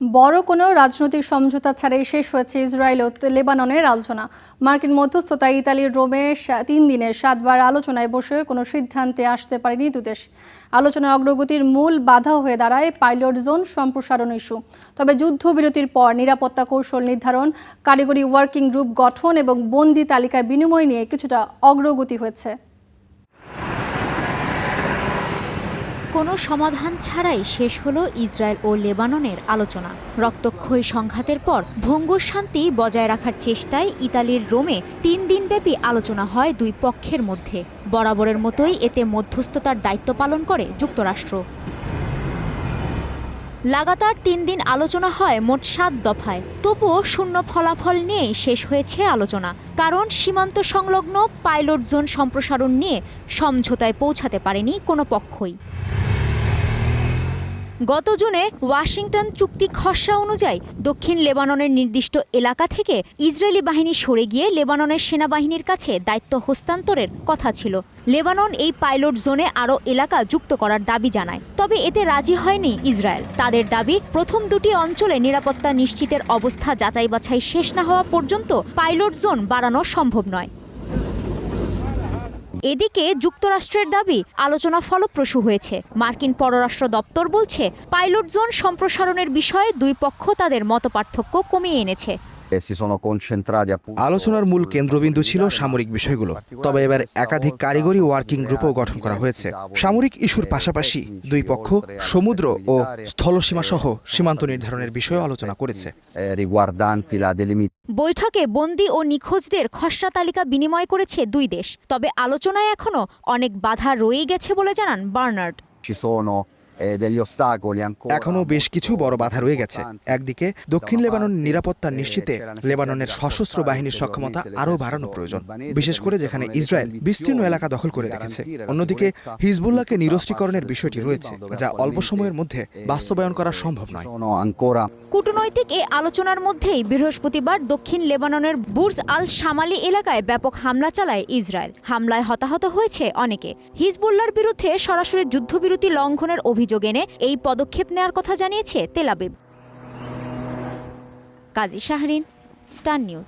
বড় কোনো রাজনৈতিক সমঝোতা ছাড়াই শেষ হয়েছে ইসরায়েল ও লেবাননের আলোচনা। মার্কিন মধ্যস্থতায় ইতালির রোমে 3 দিনের 7বার আলোচনায় বসে কোনো সিদ্ধান্তে আসতে পারেনি দুদেশ। আলোচনার অগ্রগতির মূল বাধা হয়ে দাঁড়ায় পাইলট জোন সম্প্রসারণ ইস্যু। তবে যুদ্ধবিরতির পর নিরাপত্তা কৌশল নির্ধারণ, কারিগরি ওয়ার্কিং গ্রুপ গঠন এবং বন্দি তালিকা বিনিময় নিয়ে কিছুটা অগ্রগতি হয়েছে। কোনো সমাধান ছাড়াই শেষ হলো ইসরায়েল ও লেবাননের আলোচনা। রক্তক্ষয়ী সংঘাতের পর ভঙ্গুর শান্তি বজায় রাখার চেষ্টায় ইতালির রোমে 3 দিনব্যাপী আলোচনা হয় দুই পক্ষের মধ্যে। বরাবরের মতোই এতে মধ্যস্থতার দায়িত্ব পালন করে যুক্তরাষ্ট্র। লাগাতার 3 দিন আলোচনা হয় মোট 7 দফায়। তবুও শূন্য ফলাফল নিয়েই শেষ হয়েছে আলোচনা। কারণ সীমান্ত সংলগ্ন পাইলট জোন সম্প্রসারণ নিয়ে সমঝোতায় পৌঁছাতে পারেনি কোনো পক্ষই। গত জুনে ওয়াশিংটন চুক্তি খসড়া অনুযায়ী দক্ষিণ লেবাননের নির্দিষ্ট এলাকা থেকে ইসরায়েলি বাহিনী সরে গিয়ে লেবাননের সেনাবাহিনীর কাছে দায়িত্ব হস্তান্তরের কথা ছিল। লেবানন এই পাইলট জোনে আরও এলাকা যুক্ত করার দাবি জানায়, তবে এতে রাজি হয়নি ইসরায়েল। তাদের দাবি, প্রথম দুটি অঞ্চলে নিরাপত্তা নিশ্চিতের অবস্থা যাচাই বাছাই শেষ না হওয়া পর্যন্ত পাইলট জোন বাড়ানো সম্ভব নয়। এদিকে যুক্তরাষ্ট্রের দাবি, আলোচনা ফলপ্রসূ হয়েছে। মার্কিন পররাষ্ট্র দপ্তর বলছে, পাইলট জোন সম্প্রসারণের বিষয়ে দুই পক্ষ তাদের মতপার্থক্য কমিয়ে এনেছে। আলোচনার মূল কেন্দ্রবিন্দু ছিল সামরিক বিষয়গুলো, তবে এবার একাধিক কারিগরি ওয়ার্কিং গ্রুপও গঠন করা হয়েছে। সামরিক ইস্যুর পাশাপাশি দুই পক্ষ সমুদ্র ও স্থলসীমা সহ সীমান্ত নির্ধারণের বিষয়ে আলোচনা করেছে। বৈঠকে বন্দী ও নিখোঁজদের খসড়া তালিকা বিনিময় করেছে দুই দেশ। তবে আলোচনায় এখনো অনেক বাধা রয়েই গেছে বলে জানান বার্নার্ড। এখনও বেশ কিছু বড় বাধা রয়ে গেছে। একদিকে দক্ষিণ লেবানন নিরাপত্তা নিশ্চিতে লেবাননের সশস্ত্র বাহিনীর সক্ষমতা আরও বাড়ানো প্রয়োজন, বিশেষ করে যেখানে ইসরায়েল বিস্তীর্ণ এলাকা দখল করে রেখেছে। অন্যদিকে হিজবুল্লাহকে নিরস্ত্রীকরণের বিষয়টি রয়েছে, যা অল্প সময়ের মধ্যে বাস্তবায়ন করা সম্ভব নয়। কূটনৈতিক এই আলোচনার মধ্যেই বৃহস্পতিবার দক্ষিণ লেবাননের বুর্জ আল শামালি এলাকায় ব্যাপক হামলা চালায় ইসরায়েল। হামলায় হতাহত হয়েছে অনেকে। হিজবুল্লাহর বিরুদ্ধে সরাসরি যুদ্ধবিরতি লঙ্ঘনের অভিযোগ এনে এই পদক্ষেপ নেওয়ার কথা জানিয়েছে তেল আবিব। কাজী শাহরিন, স্টার নিউজ।